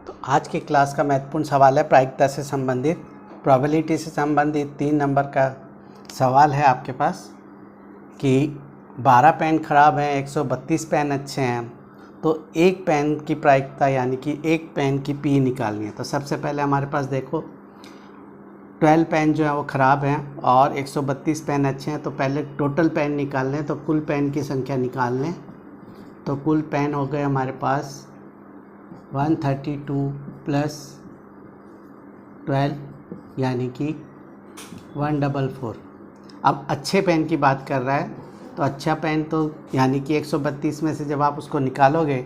तो आज की क्लास का महत्वपूर्ण सवाल है प्रायिकता से संबंधित, प्रोबेबिलिटी से संबंधित 3 नंबर का सवाल है आपके पास कि 12 पेन खराब हैं, 132 पेन अच्छे हैं, तो एक पेन की प्रायिकता यानी कि एक पेन की पी निकालनी है। तो सबसे पहले हमारे पास देखो 12 पेन जो है वो ख़राब हैं और 132 पेन अच्छे हैं, तो पहले टोटल पेन निकाल लें। तो कुल पेन की संख्या निकाल लें। तो कुल पेन हो गए हमारे पास 132 प्लस 12 यानी कि 144। अब अच्छे पेन की बात कर रहा है, तो अच्छा पेन तो यानी कि 132 में से जब आप उसको निकालोगे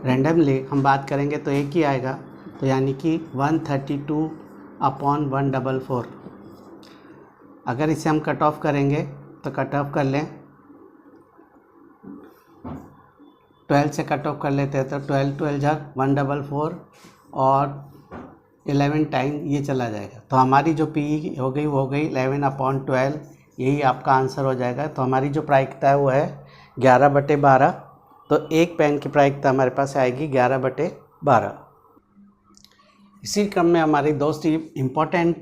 रैंडमली हम बात करेंगे तो एक ही आएगा, तो यानी कि 132/144। अगर इसे हम कट ऑफ करेंगे तो कट ऑफ कर लें, 12 से कट ऑफ कर लेते हैं तो 12 12 144 और 11 टाइम ये चला जाएगा। तो हमारी जो पी हो गई वो हो गई 11/12, यही आपका आंसर हो जाएगा। तो हमारी जो प्रायिकता है वो है 11/12। तो एक पेन की प्रायिकता हमारे पास आएगी 11/12। इसी क्रम में हमारी दोस्त इम्पोर्टेंट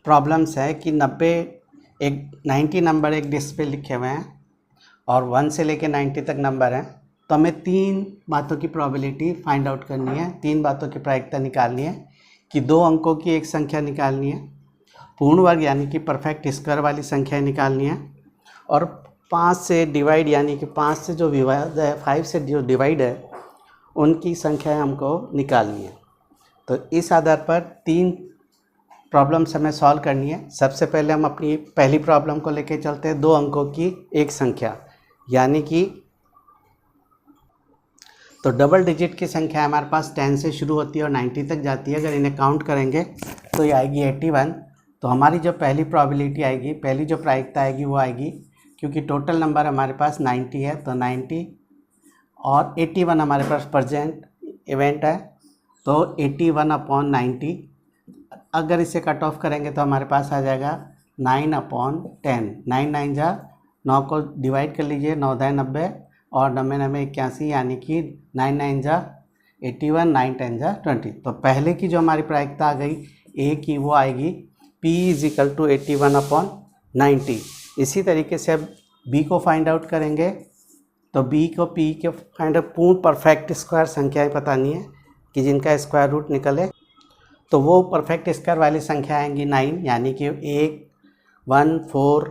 प्रॉब्लम्स है कि 90 नंबर एक डिस्क पे लिखे हुए हैं और 1 से लेके 90 तक नंबर हैं। तो हमें 3 बातों की प्रोबेबिलिटी फाइंड आउट करनी है, 3 बातों की प्रायिकता निकालनी है कि 2 अंकों की एक संख्या निकालनी है, पूर्ण वर्ग यानी कि परफेक्ट स्क्वायर वाली संख्या निकालनी है, और 5 से डिवाइड यानी कि 5 से जो विभाज्य है, 5 से जो डिवाइड है उनकी संख्या हमको निकालनी है। तो इस आधार पर 3 प्रॉब्लम्स हमें सॉल्व करनी है। सबसे पहले हम अपनी पहली प्रॉब्लम को लेके चलते हैं, 2 अंकों की एक संख्या यानी कि तो डबल डिजिट की संख्या हमारे पास 10 से शुरू होती है और 90 तक जाती है। अगर इन्हें काउंट करेंगे तो ये आएगी 81। तो हमारी जो पहली प्रोबेबिलिटी आएगी, पहली जो प्रायिकता आएगी वो आएगी, क्योंकि टोटल नंबर हमारे पास 90 है तो 90 और 81 हमारे पास प्रेजेंट इवेंट है, तो 81/90। अगर इसे कट ऑफ करेंगे तो हमारे पास आ जाएगा 9/10। 9 9 जा 9 को डिवाइड कर लीजिए, 9 10 90 और 9 9 81 यानी कि 9 9 जा 81, 9 10 जा 20। तो पहले की जो हमारी प्रायिकता आ गई ए की वो आएगी P = 81/90। इसी तरीके से अब B को फाइंड आउट करेंगे, तो B को P के फाइंड आउट पूर्ण परफेक्ट स्क्वायर संख्याएं बतानी है कि जिनका स्क्वायर रूट निकले। तो वो परफेक्ट स्क्वायर वाली संख्या आएंगी 9 यानी कि 1 1 4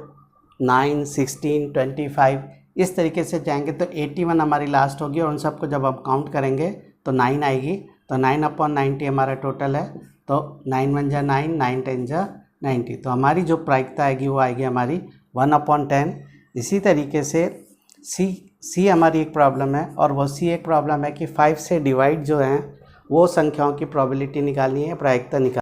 9 16 25 इस तरीके से जाएंगे। तो 81 हमारी लास्ट होगी और उन सबको जब हम काउंट करेंगे तो 9 आएगी। तो 9/90 हमारा टोटल है, तो 9 1 जा 9, 9 10 जा 90। तो हमारी जो प्रायिकता आएगी वो आएगी हमारी 1/10। इसी तरीके से सी हमारी एक प्रॉब्लम है, और वो सी एक प्रॉब्लम है कि 5 से डिवाइड जो है वो संख्याओं की प्रोबेबिलिटी निकालनी है, प्रायिकता निकाल।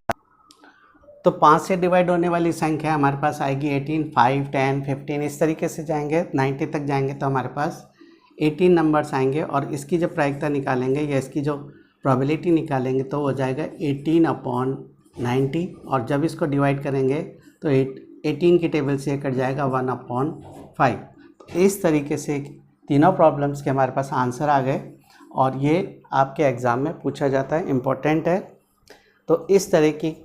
तो 5 से डिवाइड होने वाली संख्या हमारे पास आएगी 18, 5 10 15 इस तरीके से जाएंगे, 90 तक जाएंगे तो हमारे पास 18 नंबर्स आएंगे। और इसकी जब प्रायिकता निकालेंगे या इसकी जो प्रोबेबिलिटी निकालेंगे तो हो जाएगा 18/90, और जब इसको डिवाइड करेंगे तो 18 की टेबल से कट जाएगा 1/5। तो इस तरीके से तीनों प्रॉब्लम्स के हमारे पास आंसर आ गए और ये आपके एग्ज़ाम में पूछा जाता है, इम्पोर्टेंट है। तो इस तरह की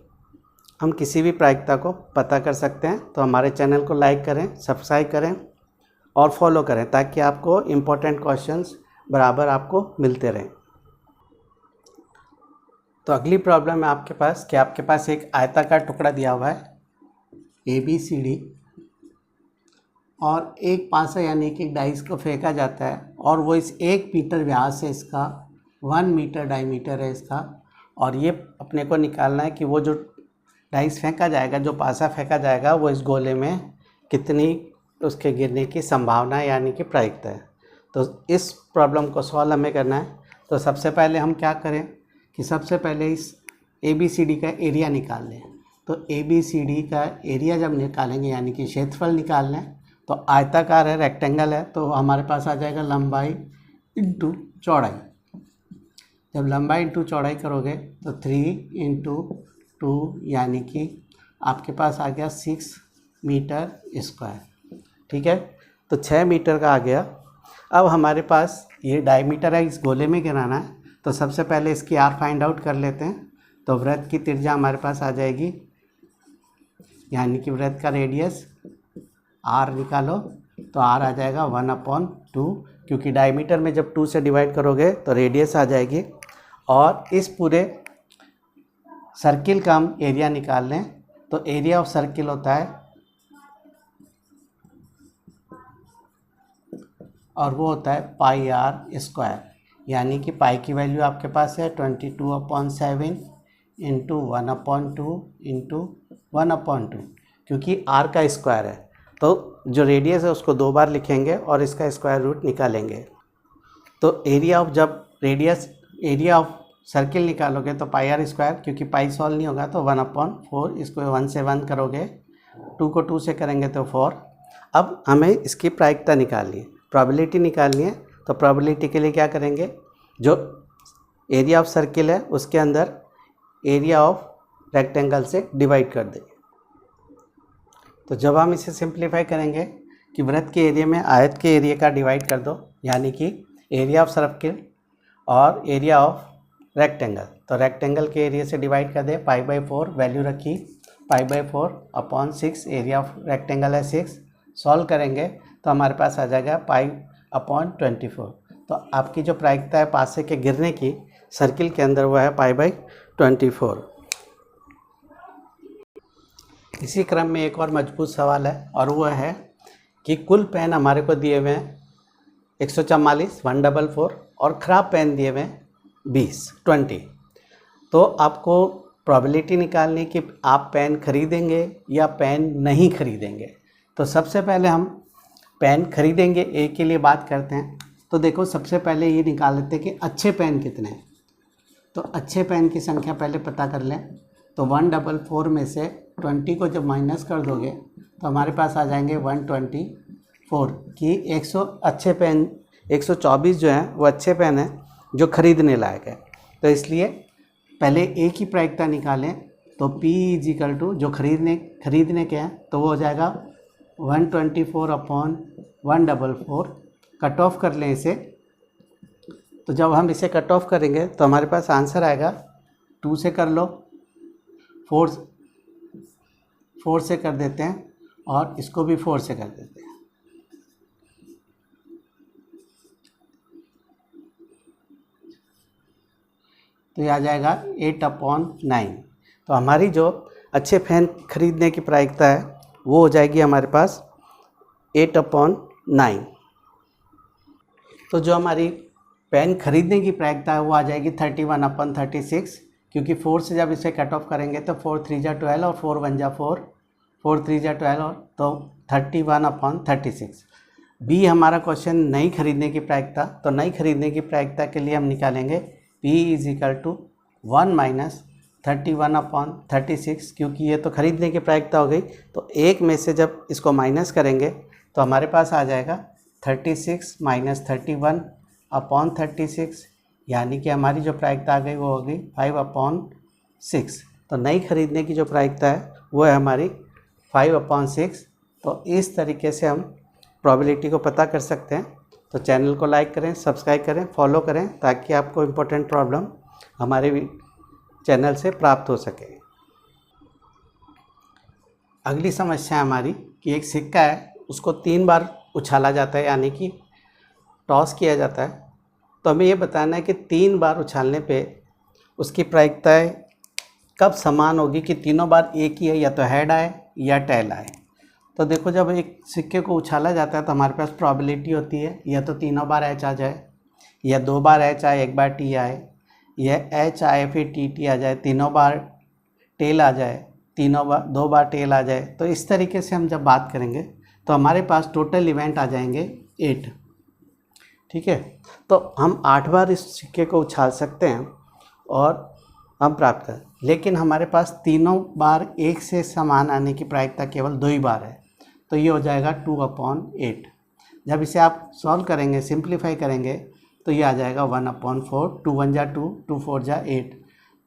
हम किसी भी प्रायिकता को पता कर सकते हैं। तो हमारे चैनल को लाइक करें, सब्सक्राइब करें और फॉलो करें ताकि आपको इम्पोर्टेंट क्वेश्चंस बराबर आपको मिलते रहें। तो अगली प्रॉब्लम है आपके पास कि आपके पास एक आयताकार टुकड़ा दिया हुआ है ABCD और एक पासा यानी कि डाइस को फेंका जाता है और वो इस 1 मीटर व्यास है, इसका 1 मीटर डायमीटर है इसका, और ये अपने को निकालना है कि वो जो डाइस फेंका जाएगा, जो पासा फेंका जाएगा, वो इस गोले में कितनी उसके गिरने की संभावना है यानी कि प्रायिकता है। तो इस प्रॉब्लम को सॉल्व हमें करना है। तो सबसे पहले हम क्या करें कि सबसे पहले इस ABCD का एरिया निकाल लें। तो ABCD का एरिया जब निकालेंगे यानी कि क्षेत्रफल निकाल लें, तो आयताकार है, रेक्टेंगल है, तो हमारे पास आ जाएगा लंबाई इंटू चौड़ाई। जब लंबाई इंटू चौड़ाई करोगे तो 3 × 2 यानी कि आपके पास आ गया 6 मीटर स्क्वायर। ठीक है, तो 6 मीटर का आ गया। अब हमारे पास ये डायमीटर है, इस गोले में गिराना है, तो सबसे पहले इसकी आर फाइंड आउट कर लेते हैं। तो वृत्त की त्रिज्या हमारे पास आ जाएगी, यानी कि वृत्त का रेडियस आर निकालो, तो आर आ जाएगा 1/2, क्योंकि डायमीटर में जब 2 से डिवाइड करोगे तो रेडियस आ जाएगी। और इस पूरे सर्किल का हम एरिया निकाल लें, तो एरिया ऑफ सर्किल होता है, और वो होता है पाई आर स्क्वायर, यानी कि पाई की वैल्यू आपके पास है 22/7 इंटू 1/2 इंटू 1/2, क्योंकि आर का स्क्वायर है तो जो रेडियस है उसको 2 बार लिखेंगे और इसका स्क्वायर रूट निकालेंगे। तो एरिया ऑफ, जब एरिया ऑफ सर्किल निकालोगे तो पाई आर स्क्वायर, क्योंकि पाई सॉल्व नहीं होगा तो 1/4, इसको 1 से 1 करोगे, 2 को 2 से करेंगे तो 4। अब हमें इसकी प्रायिकता निकालनी है, प्रोबेबिलिटी निकालनी है। तो प्रोबेबिलिटी के लिए क्या करेंगे, जो एरिया ऑफ सर्किल है उसके अंदर एरिया ऑफ रेक्टेंगल से डिवाइड कर देंगे। तो जब हम इसे सिंप्लीफाई करेंगे कि वृत्त के एरिया में आयत के एरिया का डिवाइड कर दो, यानी कि एरिया ऑफ सर्किल और एरिया ऑफ रेक्टेंगल, तो रेक्टेंगल के एरिया से डिवाइड कर दे, π/4 वैल्यू रखी, π/4/6, एरिया ऑफ रेक्टेंगल है 6, सॉल्व करेंगे तो हमारे पास आ जाएगा π/24। तो आपकी जो प्रायिकता है पासे के गिरने की सर्किल के अंदर वो है π/24। इसी क्रम में एक और मजबूत सवाल है, और वो है कि कुल पेन हमारे को दिए हुए हैं 144, 144, और ख़राब पेन दिए हुए हैं 20। तो आपको प्रोबेबिलिटी निकालनी कि आप पेन खरीदेंगे या पेन नहीं खरीदेंगे। तो सबसे पहले हम पेन खरीदेंगे ए के लिए बात करते हैं। तो देखो सबसे पहले ये निकाल लेते हैं कि अच्छे पेन कितने हैं। तो अच्छे पेन की संख्या पहले पता कर लें। तो 144 में से 20 को जब माइनस कर दोगे तो हमारे पास आ जाएंगे 124 कि 100 अच्छे पेन, 124 जो हैं वो अच्छे पेन हैं जो खरीदने लायक है। तो इसलिए पहले ए की प्रायिकता निकालें। तो P = जो खरीदने के हैं तो वो हो जाएगा 124/144। कट ऑफ कर लें इसे। तो जब हम इसे कट ऑफ करेंगे तो हमारे पास आंसर आएगा, 2 से कर लो, 4 से कर देते हैं, और इसको भी 4 से कर देते हैं। तो ये आ जाएगा 8/9। तो हमारी जो अच्छे पेन खरीदने की प्रायिकता है वो हो जाएगी हमारे पास 8/9। तो जो हमारी पेन खरीदने की प्रायिकता है वो आ जाएगी 31/36, क्योंकि 4 से जब इसे कट ऑफ करेंगे तो 4 3 जा 12 और 4 1 जा 4, 4 3 जा 12 और तो 31/36। बी हमारा क्वेश्चन नहीं खरीदने की प्रायिकता। तो नहीं खरीदने की प्रायिकता के लिए हम निकालेंगे P = 1 - 31/36, क्योंकि ये तो खरीदने की प्रायिकता हो गई। तो एक में से जब इसको माइनस करेंगे तो हमारे पास आ जाएगा 36 - 31/36, यानी कि हमारी जो प्रायिकता आ गई वो होगी 5/6। तो नई खरीदने की जो प्रायिकता है वो है हमारी 5/6। तो इस तरीके से हम प्रोबेबिलिटी को पता कर सकते हैं। तो चैनल को लाइक करें, सब्सक्राइब करें, फॉलो करें, ताकि आपको इम्पोर्टेंट प्रॉब्लम हमारे चैनल से प्राप्त हो सके। अगली समस्या है हमारी कि एक सिक्का है, उसको 3 बार उछाला जाता है, यानी कि टॉस किया जाता है। तो हमें ये बताना है कि 3 बार उछालने पे उसकी प्रायिकताएं कब समान होगी कि तीनों बार एक ही है, या तो हेड आए या टेल आए। तो देखो जब एक सिक्के को उछाला जाता है तो हमारे पास प्रोबेबिलिटी होती है या तो तीनों बार एच आ जाए, या 2 बार एच आए, 1 बार टी आए, या एच आए फिर टी आ जाए, तीनों बार टेल आ जाए, 2 बार टेल आ जाए। तो इस तरीके से हम जब बात करेंगे तो हमारे पास टोटल इवेंट आ जाएंगे 8। ठीक है, तो हम 8 बार इस सिक्के को उछाल सकते हैं और हम प्राप्त करें, लेकिन हमारे पास तीनों बार एक से समान आने की प्रायिकता केवल 2 ही बार है। तो ये हो जाएगा 2/8। जब इसे आप सॉल्व करेंगे, सिंप्लीफाई करेंगे, तो ये आ जाएगा 1/4, 2 1 जा 2, 2 4 जा 8।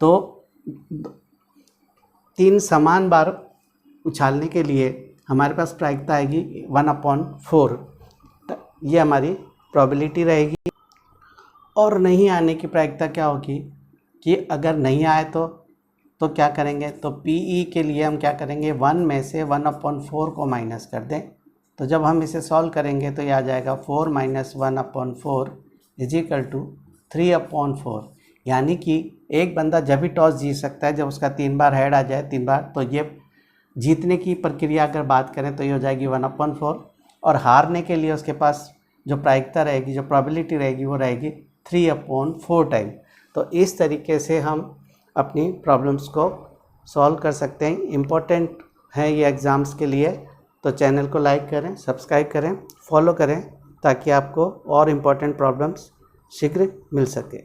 तो 3 समान बार उछालने के लिए हमारे पास प्रायिकता आएगी 1/4। ये हमारी प्रोबेबिलिटी रहेगी। और नहीं आने की प्रायिकता क्या होगी कि अगर नहीं आए तो क्या करेंगे, तो PE के लिए हम क्या करेंगे, 1 में से 1/4 को माइनस कर दें। तो जब हम इसे सॉल्व करेंगे तो ये आ जाएगा 4 - 1/4 = 3/4। यानी कि एक बंदा जब भी टॉस जीत सकता है जब उसका 3 बार हेड आ जाए, 3 बार, तो ये जीतने की प्रक्रिया अगर बात करें तो ये हो जाएगी 1/4, और हारने के लिए उसके पास जो प्रायिकता रहेगी, जो प्रोबेबिलिटी रहेगी, वो रहेगी 3/4 टाइम। तो इस तरीके से हम अपनी प्रॉब्लम्स को सॉल्व कर सकते हैं। इम्पोर्टेंट है ये एग्ज़ाम्स के लिए, तो चैनल को लाइक करें, सब्सक्राइब करें, फॉलो करें, ताकि आपको और इम्पोर्टेंट प्रॉब्लम्स शीघ्र मिल सके।